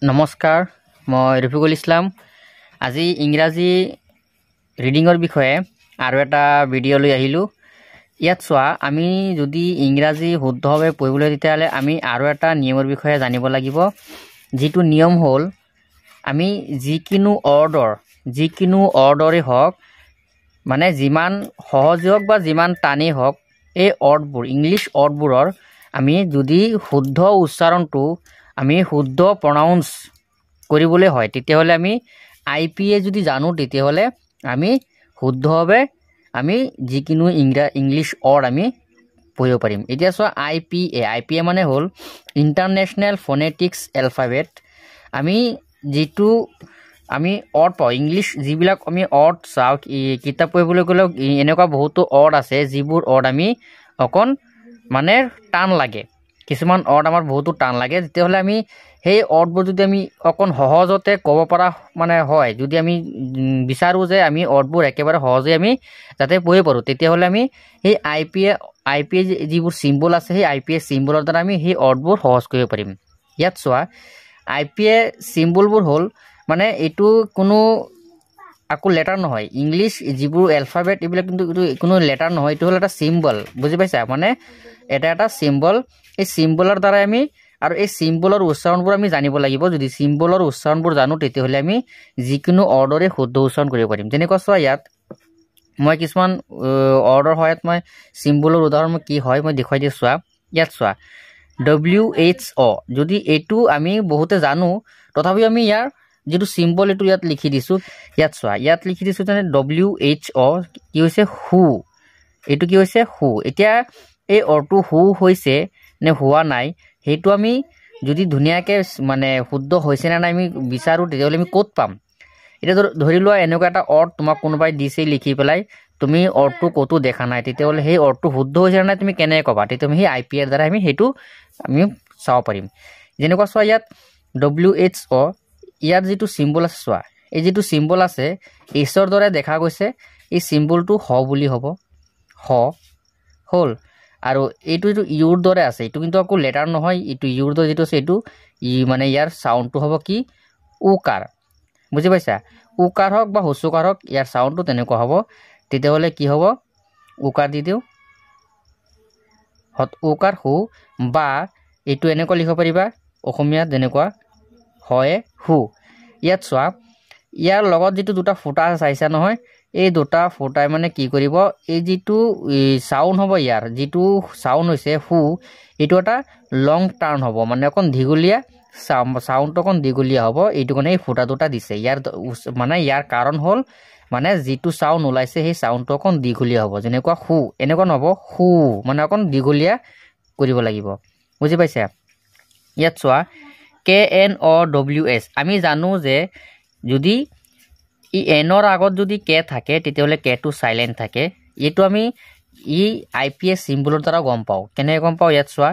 নমস্কাৰ মই ৰফিকুল ইছলাম আজি ইংৰাজী ৰিডিঙৰ বিষয়ে আৰু এটা ভিডিঅ' লৈ আহিলোঁ ইয়াত চোৱা আমি যদি ইংৰাজী শুদ্ধভাৱে পঢ়িবলৈ তেতিয়াহ'লে আমি আৰু এটা নিয়মৰ বিষয়ে জানিব লাগিব যিটো নিয়ম হ'ল আমি যিকোনো অৰ্ডৰে হওক মানে যিমান সহজ হওক বা যিমান টানেই হওক এই অৰ্ডবোৰ ইংলিছ অৰ্ডবোৰৰ আমি যদি শুদ্ধ উচ্চাৰণটো আমি শুদ্ধ প্ৰনাউন্স কৰিবলৈ হয় তেতিয়াহ'লে আমি আইপিএ যদি জানো তেতিয়াহ'লে আমি শুদ্ধভাৱে আমি যিকোনো ইংলিছ অৰ্ড আমি পঢ়িব পাৰিম এতিয়া চোৱা আইপিএ মানে হ'ল ইণ্টাৰনেশ্যনেল ফনেটিক্স এলফাবেট আমি যিটো আমি অৰ্ড পাওঁ ইংলিছ যিবিলাক আমি অৰ্ড চাওঁ কিতাপ পঢ়িবলৈ গ'লে এনেকুৱা বহুতো অৰ্ড আছে যিবোৰ অৰ্ড আমি অকণ মানে টান লাগে কিছুমান অৰ্ড আমাৰ বহুতো টান লাগে তেতিয়াহ'লে আমি সেই অৰ্ডবোৰ যদি আমি অকণ সহজতে ক'ব পৰা মানে হয় যদি আমি বিচাৰোঁ যে আমি অৰ্ডবোৰ একেবাৰে সহজে আমি যাতে পঢ়িব পাৰোঁ তেতিয়াহ'লে আমি সেই আইপিএ যিবোৰ চিম্বল আছে সেই আইপিএ চিম্বলৰ দ্বাৰা আমি সেই অৰ্ডবোৰ সহজ কৰিব পাৰিম ইয়াত চোৱা আইপিএ চিম্বলবোৰ হ'ল মানে এইটো কোনো আকৌ লেটাৰ নহয় ইংলিছ যিবোৰ এলফাবেট এইবিলাক কিন্তু এইটো কোনো লেটাৰ নহয় এইটো হ'ল এটা চিম্বল বুজি পাইছা মানে এটা চিম্বল এই চিম্বলৰ দ্বাৰা আমি আৰু এই চিম্বলৰ উচ্চাৰণবোৰ আমি জানিব লাগিব যদি চিম্বলৰ উচ্চাৰণবোৰ জানো তেতিয়াহ'লে আমি যিকোনো অৰ্ডৰে শুদ্ধ উচ্চাৰণ কৰিব পাৰিম যেনেকুৱা চোৱা ইয়াত মই কিছুমান অৰ্ডৰ হয় মই চিম্বলৰ উদাহৰণ কি হয় মই দেখুৱাই দিছোঁ চোৱা ইয়াত চোৱা WHO যদি এইটো আমি বহুতে জানো তথাপিও আমি ইয়াৰ যিটো চিম্বল এইটো ইয়াত লিখি দিছোঁ ইয়াত চোৱা ইয়াত লিখি দিছোঁ যেনে WHO কি হৈছে হু এইটো কি হৈছে হু এতিয়া এই অৰ্ডটো হু হৈছে নে হোৱা নাই সেইটো আমি যদি ধুনীয়াকৈ মানে শুদ্ধ হৈছে নে নাই আমি বিচাৰোঁ তেতিয়াহ'লে আমি ক'ত পাম এতিয়া ধৰি লোৱা এনেকুৱা এটা অৰ্ড তোমাক কোনোবাই দিছে লিখি পেলাই তুমি অৰ্ডটো ক'তো দেখা নাই তেতিয়াহ'লে সেই অৰ্ডটো শুদ্ধ হৈছে নে নাই তুমি কেনেকৈ ক'বা তেতিয়া আমি সেই আইপিএৰ দ্বাৰা আমি সেইটো আমি চাব পাৰিম যেনেকুৱা চোৱা ইয়াত WHO ইয়াত যিটো চিম্বল আছে চোৱা এই যিটো চিম্বল আছে এইচৰ দৰে দেখা গৈছে এই চিম্বলটো হ বুলি হ'ব হ হ'ল আৰু এইটো যিটো ইউৰ দৰে আছে এইটো কিন্তু আকৌ লেটাৰ নহয় এইটো ইউৰ দৰে যিটো আছে এইটো মানে ইয়াৰ চাউণ্ডটো হ'ব কি উকাৰ বুজি পাইছা উকাৰ হওক বা হুচুকাৰ হওক ইয়াৰ চাউণ্ডটো তেনেকুৱা হ'ব তেতিয়াহ'লে কি হ'ব উকাৰ দি দিওঁ উকাৰ হু বা এইটো এনেকুৱা লিখিব পাৰিবা অসমীয়াত যেনেকুৱা হয় হু ইয়াত চোৱা ইয়াৰ লগত যিটো দুটা ফুটা চাইছা নহয় এই দুটা ফুটাই মানে কি কৰিব এই যিটো চাউণ্ড হ'ব ইয়াৰ যিটো চাউণ্ড হৈছে হু এইটো এটা লং টাৰ্ণ হ'ব মানে অকণ দীঘলীয়া চাউণ্ডটো অকণ দীঘলীয়া হ'ব এইটো কাৰণে এই ফুটা দুটা দিছে ইয়াৰ মানে ইয়াৰ কাৰণ হ'ল মানে যিটো চাউণ্ড ওলাইছে সেই চাউণ্ডটো অকণ দীঘলীয়া হ'ব যেনেকুৱা হু এনেকুৱা নহ'ব হু মানে অকণ দীঘলীয়া কৰিব লাগিব বুজি পাইছা ইয়াত চোৱা KNOWS আমি জানো যে যদি এনৰ আগত যদি কে থাকে তেতিয়াহ'লে কেটো চাইলেণ্ট থাকে এইটো আমি আইপিএছ চিম্বলৰ দ্বাৰা গম পাওঁ কেনেকৈ গম পাওঁ ইয়াত চোৱা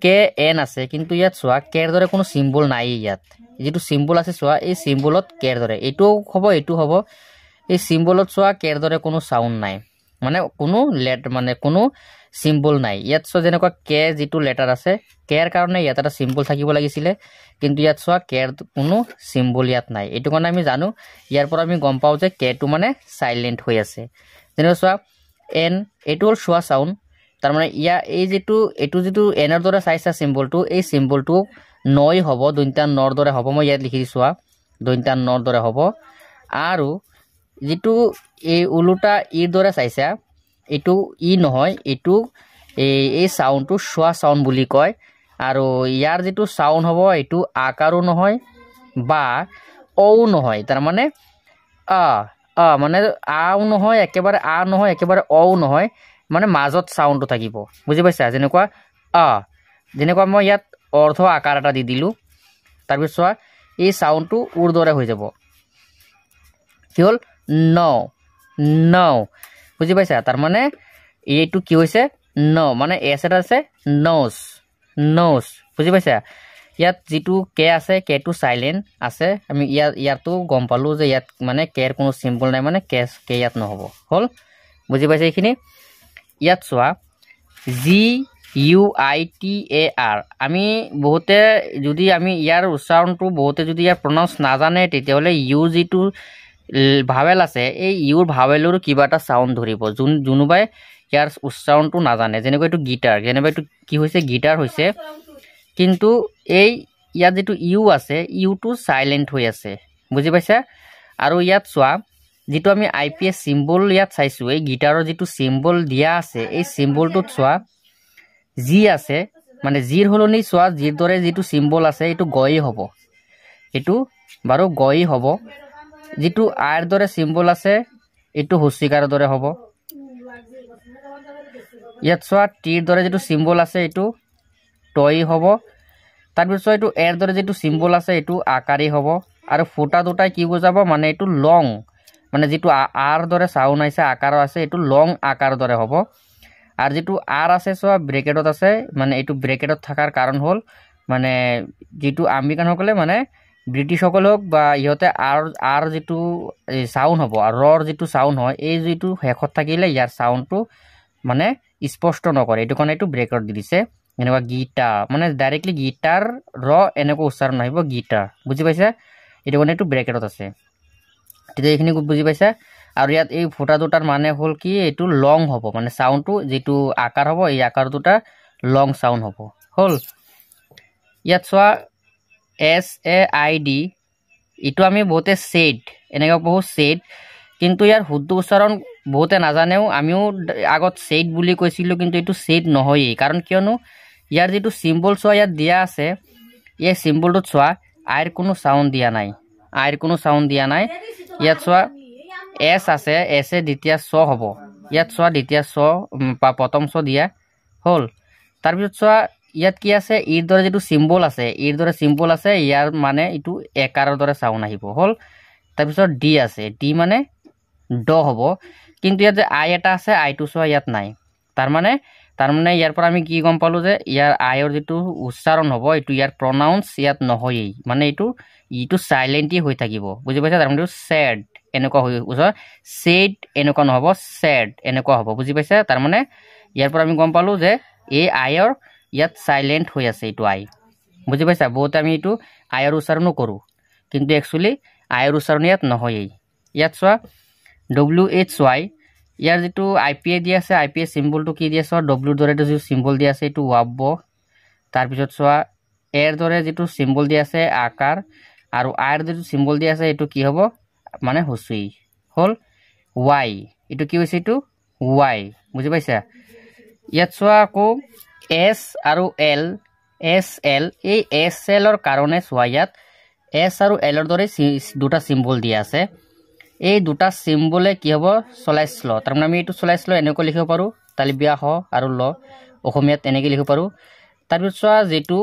KN আছে কিন্তু ইয়াত চোৱা কেৰ দৰে কোনো চিম্বল নাই ইয়াত যিটো চিম্বল আছে চোৱা এই চিম্বলত কেৰ দৰে এইটো হ'ব এই চিম্বলত চোৱা কেৰ দৰে কোনো চাউণ্ড নাই মানে কোনো চিম্বল নাই ইয়াত চোৱা যেনেকুৱা কে যিটো লেটাৰ আছে কেৰ কাৰণে ইয়াত এটা চিম্বল থাকিব লাগিছিলে কিন্তু ইয়াত চোৱা কেৰ কোনো চিম্বল ইয়াত নাই এইটো কাৰণে আমি জানো ইয়াৰ পৰা আমি গম পাওঁ যে কেটো মানে চাইলেণ্ট হৈ আছে যেনেকৈ চোৱা এন এইটো হ'ল চোৱা চাউণ্ড তাৰমানে এইটো যিটো এনৰ দৰে চাইছা চিম্বলটো এই চিম্বলটো নৈ হ'ব দৈন্তা নৰ দৰে হ'ব মই ইয়াত লিখি দিছোঁ দৈন্তা নৰ দৰে হ'ব আৰু যিটো এই ওলোটা ইৰ দৰে চাইছা এইটো ই নহয় এইটো এই চাউণ্ডটো চোৱা চাউণ্ড বুলি কয় আৰু ইয়াৰ যিটো চাউণ্ড হ'ব এইটো আকাৰো নহয় বা ঔ নহয় তাৰমানে মানে আও নহয় একেবাৰে নহয় একেবাৰে ঔ নহয় মানে মাজত চাউণ্ডটো থাকিব বুজি পাইছা যেনেকুৱা মই ইয়াত অৰ্ধ আকাৰ এটা দি দিলোঁ তাৰপিছত চোৱা এই চাউণ্ডটো উৰ দৰে হৈ যাব কি হ'ল ন বুজি পাইছা তাৰমানে এইটো কি হৈছে ন মানে এছ এটা আছে ন'জ বুজি পাইছা ইয়াত যিটো কে আছে কেটো চাইলেণ্ট আছে আমি ইয়াতো গম পালোঁ যে ইয়াত মানে কেৰ কোনো চিম্বল নাই মানে কে ইয়াত নহ'ব হ'ল বুজি পাইছা এইখিনি ইয়াত চোৱা UITAR আমি বহুতে যদি আমি ইয়াৰ উচ্চাৰণটো বহুতে যদি ইয়াৰ প্ৰনাউন্স নাজানে তেতিয়াহ'লে ইউ যিটো ভাৱেল আছে এই ইউৰ ভাৱেলৰো কিবা এটা চাউণ্ড ধৰিব যোনোবাই ইয়াৰ উচ্চাৰণটো নাজানে যেনেকৈ এইটো গিটাৰ যেনেকৈ এইটো কি হৈছে গিটাৰ হৈছে কিন্তু এই ইয়াত যেটো ইউ আছে ইউটো সাইলেন্ট হৈ আছে বুজি পাইছা আৰু ইয়াত চোৱা যেটো আমি আইপিএস সিম্বল ইয়াত চাইছো এই গিটাৰৰ যেটো সিম্বল দিয়া আছে এই সিম্বলটোত চোৱা জি আছে মানে জিৰ হলনি চোৱা জিৰ দৰে যেটো সিম্বল আছে এটো গই হ'ব এটো বাৰু গই হ'ব যেটো আৰ দৰে সিম্বল আছে এটো হস্যিকাৰ দৰে হ'ব ইয়াত চোৱা টিৰ দৰে যেটো সিম্বল আছে এটো টই হ'ব তাৰ পিছত এটো এৰ দৰে যেটো সিম্বল আছে এটো আকাৰী হ'ব আৰু ফুটা দুটাই কি বুজাব মানে এটো লং মানে যেটো আৰ দৰে সাউন্ড আছে আকাৰ আছে এটো লং আকাৰ দৰে হ'ব আর যেটো আর আছে সব ব্রেকেটত আছে মানে এটো ব্রেকেটত থাকার কারণ হল মানে যেটো আমেরিকান সকলে মানে ব্রিটিশ সকলক বা ইহতে আর যেটো সাউন্ড হবো আর রর যেটো সাউন্ড হয় এই যেটো হেখত থাকিলে ইয়ার সাউন্ডটো মানে স্পষ্ট নকৰে এটো কোন এটো ব্ৰেকেট দি দিছে এনেকুৱা গিটাৰ মানে ডাইৰেক্টলি গিটাৰ ৰ এনেকুৱা উচ্চাৰণ আহিব গিটাৰ বুজি পাইছা এটো কোন এটো ব্ৰেকেটত আছে তেতিয়া এইখিনি বুজি পাইছা আৰু ইয়াত এই ফুটা দুটাৰ মানে হল কি এটো লং হ'ব মানে সাউন্ডটো যেটো আকাৰ হ'ব এই আকাৰ দুটা লং সাউন্ড হ'ব হল ইয়াত সোয়া SAID ইটো আমি বহুতে সেড এনেকা বহু সেড কিন্তু ইয়াৰ শুদ্ধ উচ্চাৰণ বহুতে নাজানেও আমিও আগত সেড বুলি কৈছিলো কিন্তু এটো সেড নহয় কাৰণ কিয়নো ইয়াৰ যেটো সিম্বল সোয়া ইয়াত দিয়া আছে এই সিম্বলটো সোয়া আইৰ কোনো সাউন্ড দিয়া নাই আইৰ কোনো সাউন্ড দিয়া নাই ইয়াত সোয়া এস আছে এসে দ্বিতীয় স হ'ব ইয়াত সোয়া দ্বিতীয় স প্ৰথম স দিয়া হল তাৰ পিছত সোয়া ইয়াত কি আছে ইৰ দৰে যেটো সিম্বল আছে ইৰ দৰে সিম্বল আছে ইয়াৰ মানে ইটো একাৰৰ দৰে সাউন্ড আহিব হল তাৰ পিছত ডি আছে ডি মানে ড হ'ব কিন্তু ইয়াত যে আই এটা আছে আইটো সোয়া ইয়াত নাই তাৰ মানে ইয়াৰ পৰা আমি কি গম পালো যে ইয়াৰ আইৰ যেটো উচ্চাৰণ হ'ব এটো ইয়াৰ প্ৰনাউন্স ইয়াত নহয়েই মানে ইটো সাইলেন্টলি হৈ থাকিব বুজি পাইছা তাৰ মানে স্যাড এনেকুৱা হৈ উচ্চাৰ সেড এনেকুৱা নহব স্যাড এনেকুৱা হ'ব বুজি পাইছা তাৰ মানে ইয়াৰ পৰা আমি গম পালো যে এই আইৰ ইয়াত সাইলেন্ট হৈ আছে এটো আই বুজি পাইছা বহুত আমি এটো আইৰ উচ্চাৰণো কৰো কিন্তু একচুয়ালি আইৰ উচ্চাৰণ ইয়াত নহয়েই ইয়াত চোৱা WHY ইয়াৰ যেটো আইপিএ দি আছে আইপিএ সিম্বলটো কি দি আছে W দৰে যেটো সিম্বল দি আছে এটো ওয়াব তাৰ পিছত চোৱা এৰ দৰে যেটো সিম্বল দি আছে আকাৰ আৰু আইৰ যেটো সিম্বল দি আছে এটো কি হ'ব মানে হসুই হল ওয়াই এটো কি হৈছে এটো ওয়াই বুজি পাইছা ইয়াত চোৱা আকৌ এস আৰু এল এস এল এই এস এলৰ কাৰণে চোৱা ইয়াত এস আৰু এল ৰ দৰে দুটা সিম্বল দিয়া আছে এই দুটা সিম্বলে কি হ'ব চলাইছ ল তাৰ মানে আমি এটো চলাইছ ল এনেকৈ লিখিব পাৰো তালিবিয়া হ আৰু ল অসমীয়াত এনেকৈ লিখিব পাৰো তাৰ পিছত চোৱা যেটো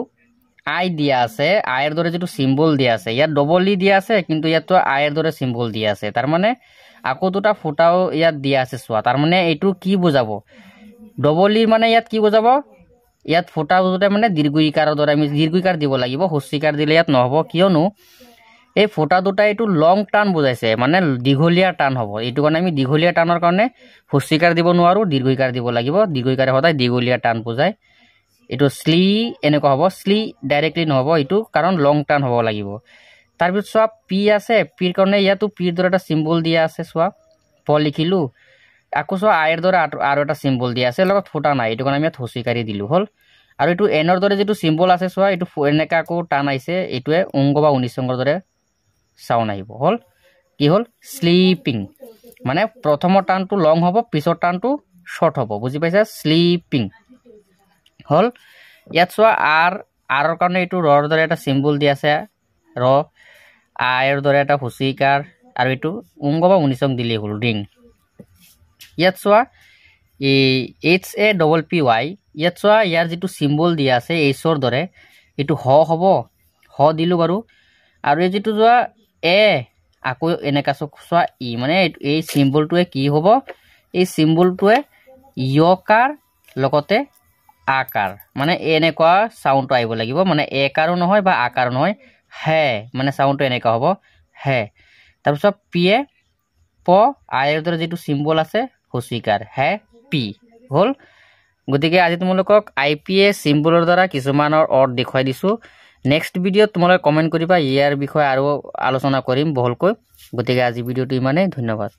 আই দিয়া আছে আইৰ দৰে যেটো সিম্বল দিয়া আছে ইয়াত ডবল ই দিয়া আছে কিন্তু ইয়াত তো আইৰ দৰে সিম্বল দিয়া আছে তাৰ মানে আকৌ দুটা ফুটাও ইয়াত দিয়া আছে চোৱা তাৰ মানে এটো কি বুজাব ডবল ই মানে ইয়াত কি বুজাব ইয়াত ফুটা দুটা মানে দীৰ্ঘইকাৰৰ দৰে আমি দীৰ্ঘইকাৰ দিব লাগিব হস্যিকাৰ দিলে ইয়াত নহব কিয়নো এই ফুটা দুটা এটো লং টান বুজাইছে মানে দীঘলীয়া টান হ'ব এটো কাৰণে আমি দীঘলীয়া টানৰ কাৰণে হস্যিকাৰ দিব নোৱাৰো দীৰ্ঘইকাৰ দিব লাগিব দীৰ্ঘইকাৰে সদায় দীঘলীয়া টান বুজায় এটো স্লি এনেকুৱা হ'ব স্লি ডাইৰেক্টলি নহব এটো কাৰণ লং টান হ'ব লাগিব তাৰ পিছত চোৱা পি আছে পিৰ কাৰণে ইয়াতো পিৰ দৰে এটা সিম্বল দিয়া আছে চোৱা প লিখিলো আকৌ চোৱা আইৰ দৰে আৰু এটা সিম্বল দিয়া আছে লগত ফুটা নাই এটো কাৰণে আমি হস্যিকাৰী দিলো হল আৰু এটো এনৰ দৰে যেটো সিম্বল আছে চোৱা এটো এনেকা আকৌ টান আইছে এটোৱে অংগ বা উনিসংগৰ দৰে সাউন্ড আহিব হল কি হল স্লিপিং মানে প্ৰথমৰ টানটো লং হ'ব পিছৰ টানটো শৰ্ট হ'ব বুজি পাইছা স্লিপিং হল ইয়াত চোৱা আৰৰ কাৰণে এটো ৰৰ দৰে এটা সিম্বল দি আছে ৰ আইৰ দৰে এটা হস্যিকাৰ আৰু এটো অংগ বা উনিসং দিলে হল ৰিং ইয়াত চোৱা HAPPY ইয়াত চোৱা ইয়াৰ যেটো সিম্বল দিয়া আছে এইচৰ দৰে এটো হ হ'ব হ দিলো বাৰু আৰু এই যেটো চোৱা এ আকৌ এনেকা চোৱা ই মানে এই সিম্বলটোৱে কি হ'ব এই সিম্বলটোৱে ইয়কাৰ লগতে আকাৰ মানে এনেকুৱা সাউন্ডটো আহিব লাগিব মানে একাৰো নহয় বা আকাৰ নহয় হে মানে সাউন্ডটো এনেকা হ'ব হে তাৰপিছত পিয়ে প আইৰ দৰে যেটো সিম্বল আছে হস্যিকাৰ হে পি হল গতিকে আজি তোমালোকক IPA চিম্বলৰ দ্বাৰা কিছুমানৰ অৰ্থ দেখুৱাই দিছোঁ নেক্সট ভিডিঅ'ত তোমালোকে কমেণ্ট কৰিবা ইয়াৰ বিষয়ে আৰু আলোচনা কৰিম বহলকৈ গতিকে আজি ভিডিঅ'টো ইমানেই ধন্যবাদ